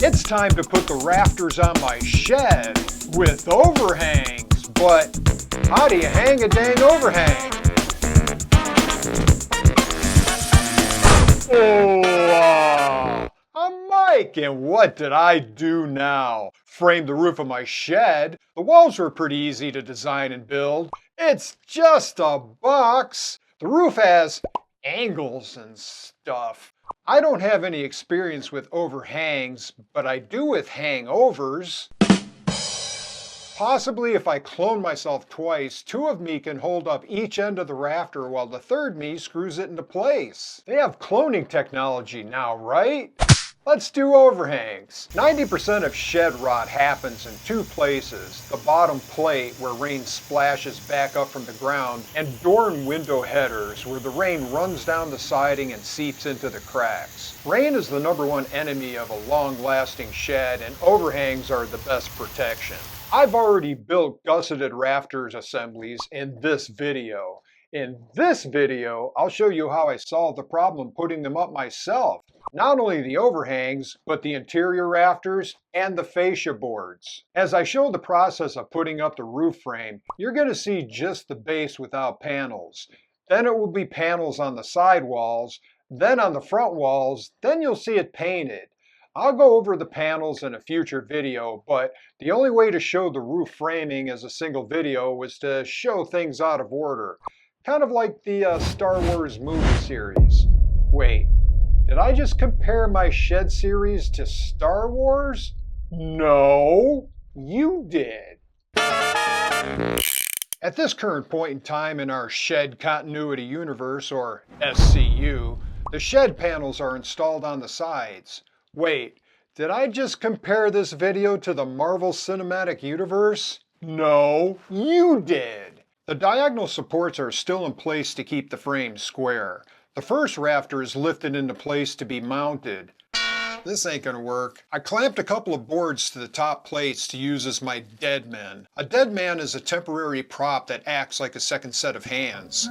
It's time to put the rafters on my shed with overhangs, but how do you hang a dang overhang? Oh, I'm Mike, and what did I do now? Frame the roof of my shed. The walls were pretty easy to design and build. It's just a box. The roof has angles and stuff. I don't have any experience with overhangs, but I do with hangovers. Possibly if I clone myself twice, two of me can hold up each end of the rafter while the third me screws it into place. They have cloning technology now, right? Let's do overhangs. 90% of shed rot happens in two places: the bottom plate, where rain splashes back up from the ground, and door and window headers, where the rain runs down the siding and seeps into the cracks. Rain is the #1 enemy of a long-lasting shed, and overhangs are the best protection. I've already built gusseted rafters assemblies in this video. In this video, I'll show you how I solved the problem putting them up myself. Not only the overhangs, but the interior rafters and the fascia boards. As I show the process of putting up the roof frame, you're going to see just the base without panels. Then it will be panels on the side walls, then on the front walls, then you'll see it painted. I'll go over the panels in a future video, but the only way to show the roof framing as a single video was to show things out of order. Kind of like the Star Wars movie series. Wait, did I just compare my shed series to Star Wars? No, you did. At this current point in time in our Shed Continuity Universe, or SCU, the shed panels are installed on the sides. Wait, did I just compare this video to the Marvel Cinematic Universe? No, you did. The diagonal supports are still in place to keep the frame square. The first rafter is lifted into place to be mounted. This ain't gonna work. I clamped a couple of boards to the top plates to use as my deadmen. A deadman is a temporary prop that acts like a second set of hands.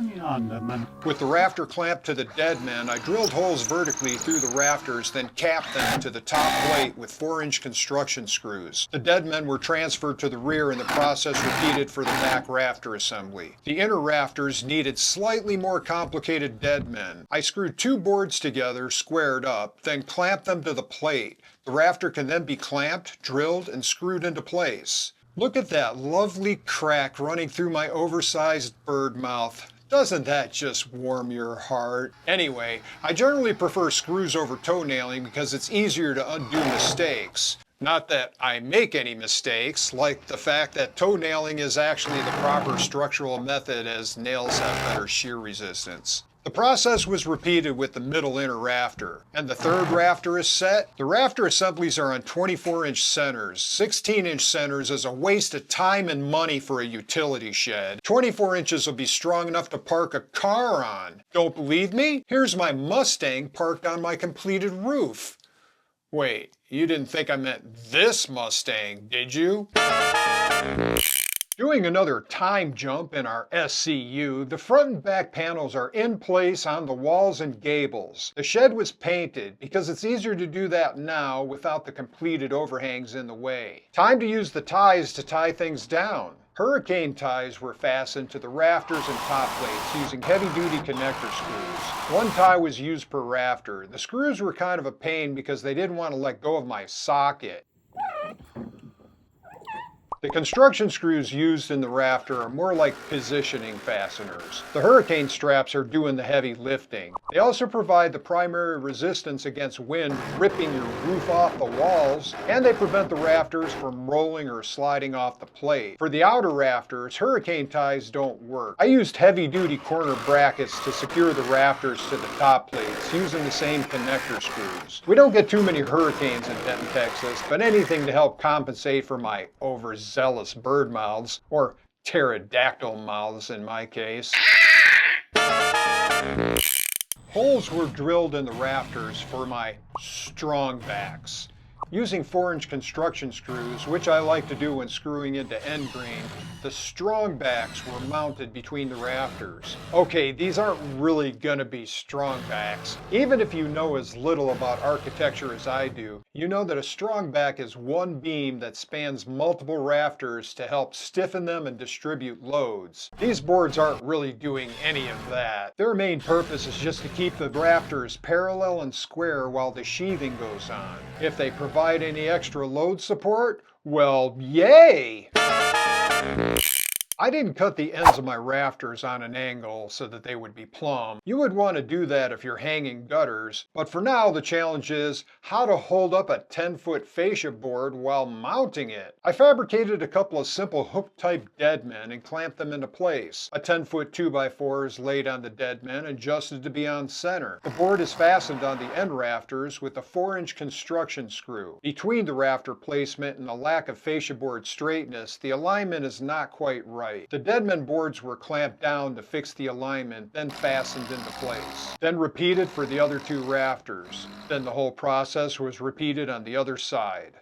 With the rafter clamped to the deadmen, I drilled holes vertically through the rafters, then capped them to the top plate with 4-inch construction screws. The deadmen were transferred to the rear and the process repeated for the back rafter assembly. The inner rafters needed slightly more complicated deadmen. I screwed 2 boards together, squared up, then clamped them to the plate. The rafter can then be clamped, drilled, and screwed into place. Look at that lovely crack running through my oversized bird mouth. Doesn't that just warm your heart? Anyway, I generally prefer screws over toenailing because it's easier to undo mistakes. Not that I make any mistakes, like the fact that toenailing is actually the proper structural method, as nails have better shear resistance. The process was repeated with the middle inner rafter, and the third rafter is set. The rafter assemblies are on 24-inch centers. 16-inch centers is a waste of time and money for a utility shed. 24 inches will be strong enough to park a car on. Don't believe me? Here's my Mustang parked on my completed roof. Wait, you didn't think I meant this Mustang, did you? Doing another time jump in our SCU, the front and back panels are in place on the walls and gables. The shed was painted because it's easier to do that now without the completed overhangs in the way. Time to use the ties to tie things down. Hurricane ties were fastened to the rafters and top plates using heavy-duty connector screws. 1 tie was used per rafter. The screws were kind of a pain because they didn't want to let go of my socket. The construction screws used in the rafter are more like positioning fasteners. The hurricane straps are doing the heavy lifting. They also provide the primary resistance against wind ripping your roof off the walls, and they prevent the rafters from rolling or sliding off the plate. For the outer rafters, hurricane ties don't work. I used heavy-duty corner brackets to secure the rafters to the top plates using the same connector screws. We don't get too many hurricanes in Denton, Texas, but anything to help compensate for my overzealous bird mouths, or pterodactyl mouths in my case. Holes were drilled in the rafters for my Strongbacks. Using 4-inch construction screws, which I like to do when screwing into end grain, the Strongbacks were mounted between the rafters. Okay, these aren't really gonna be Strongbacks. Even if you know as little about architecture as I do, you know that a Strongback is one beam that spans multiple rafters to help stiffen them and distribute loads. These boards aren't really doing any of that. Their main purpose is just to keep the rafters parallel and square while the sheathing goes on. If they provide any extra load support, well, yay! I didn't cut the ends of my rafters on an angle so that they would be plumb. You would want to do that if you're hanging gutters, but for now the challenge is how to hold up a 10-foot fascia board while mounting it. I fabricated a couple of simple hook-type deadmen and clamped them into place. A 10-foot 2x4 is laid on the deadmen, adjusted to be on center. The board is fastened on the end rafters with a 4-inch construction screw. Between the rafter placement and the lack of fascia board straightness, the alignment is not quite right. The deadman boards were clamped down to fix the alignment, then fastened into place. Then repeated for the other two rafters. Then the whole process was repeated on the other side.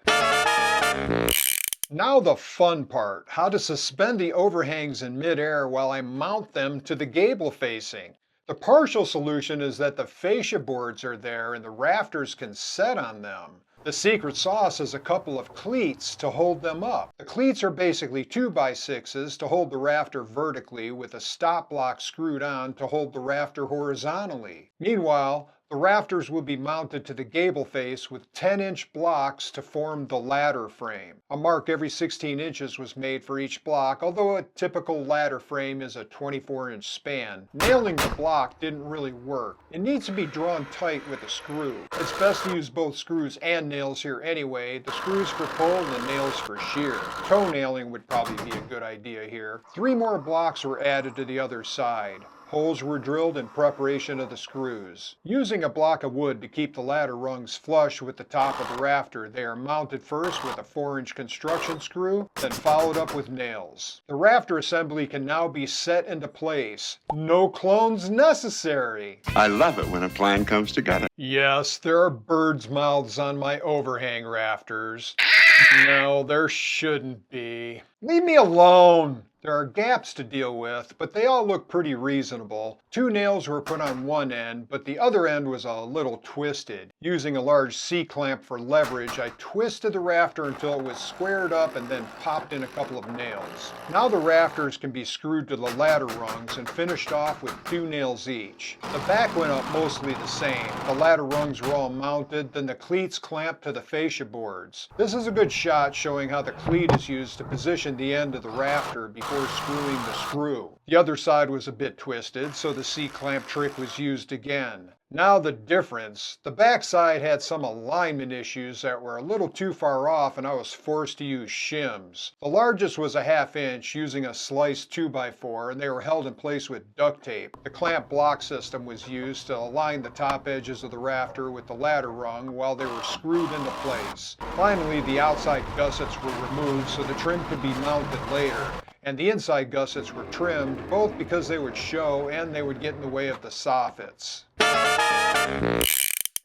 Now the fun part, how to suspend the overhangs in midair while I mount them to the gable facing. The partial solution is that the fascia boards are there and the rafters can set on them. The secret sauce is a couple of cleats to hold them up. The cleats are basically 2x6s to hold the rafter vertically with a stop block screwed on to hold the rafter horizontally. Meanwhile, the rafters will be mounted to the gable face with 10-inch blocks to form the ladder frame. A mark every 16 inches was made for each block, although a typical ladder frame is a 24-inch span. Nailing the block didn't really work. It needs to be drawn tight with a screw. It's best to use both screws and nails here anyway, the screws for pull and the nails for shear. Toe nailing would probably be a good idea here. 3 more blocks were added to the other side. Holes were drilled in preparation of the screws. Using a block of wood to keep the ladder rungs flush with the top of the rafter, they are mounted first with a 4-inch construction screw, then followed up with nails. The rafter assembly can now be set into place. No clones necessary. I love it when a plan comes together. Yes, there are birds' mouths on my overhang rafters. No, there shouldn't be. Leave me alone. There are gaps to deal with, but they all look pretty reasonable. 2 nails were put on one end, but the other end was a little twisted. Using a large C-clamp for leverage, I twisted the rafter until it was squared up and then popped in a couple of nails. Now the rafters can be screwed to the ladder rungs and finished off with 2 nails each. The back went up mostly the same. The ladder rungs were all mounted, then the cleats clamped to the fascia boards. This is a good shot showing how the cleat is used to position the end of the rafter before screwing the screw. The other side was a bit twisted, so the C-clamp trick was used again. Now the difference. The back side had some alignment issues that were a little too far off and I was forced to use shims. The largest was a 1/2 inch using a sliced 2x4 and they were held in place with duct tape. The clamp block system was used to align the top edges of the rafter with the ladder rung while they were screwed into place. Finally, the outside gussets were removed so the trim could be mounted later. And the inside gussets were trimmed, both because they would show and they would get in the way of the soffits.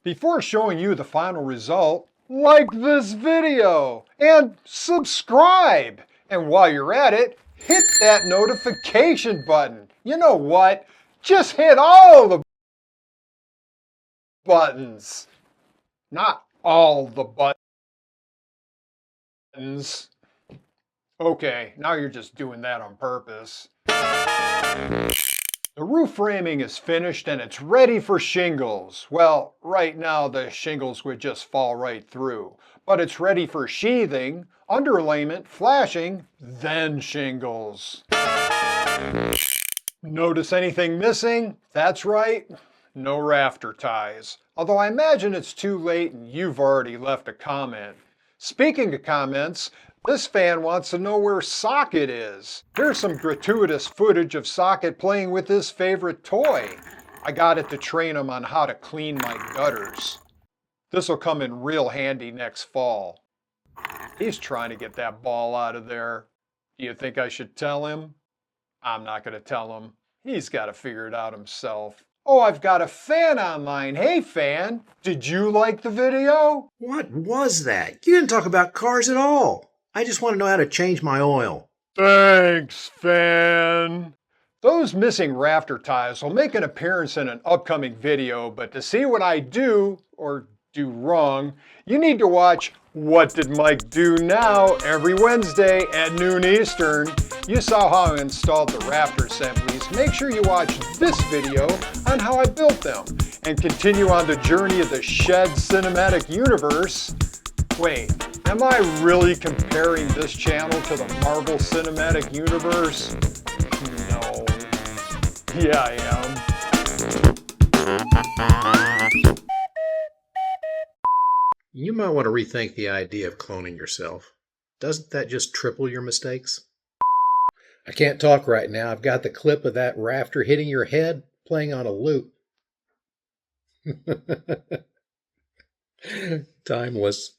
Before showing you the final result, like this video and subscribe. And while you're at it, hit that notification button. You know what? Just hit all the buttons. Not all the buttons. Okay, now you're just doing that on purpose. The roof framing is finished and it's ready for shingles. Well, right now the shingles would just fall right through. But it's ready for sheathing, underlayment, flashing, then shingles. Notice anything missing? That's right, no rafter ties. Although I imagine it's too late and you've already left a comment. Speaking of comments, this fan wants to know where Socket is. Here's some gratuitous footage of Socket playing with his favorite toy. I got it to train him on how to clean my gutters. This'll come in real handy next fall. He's trying to get that ball out of there. Do you think I should tell him? I'm not going to tell him. He's got to figure it out himself. Oh, I've got a fan on mine. Hey, fan, did you like the video? What was that? You didn't talk about cars at all. I just want to know how to change my oil. Thanks, fan. Those missing rafter ties will make an appearance in an upcoming video, but to see what I do, or do wrong, you need to watch What Did Mike Do Now every Wednesday at noon Eastern. You saw how I installed the rafter assemblies. Make sure you watch this video on how I built them and continue on the journey of the shed cinematic universe. Wait, am I really comparing this channel to the Marvel Cinematic Universe? No. Yeah, I am. You might want to rethink the idea of cloning yourself. Doesn't that just triple your mistakes? I can't talk right now. I've got the clip of that rafter hitting your head playing on a loop. Timeless.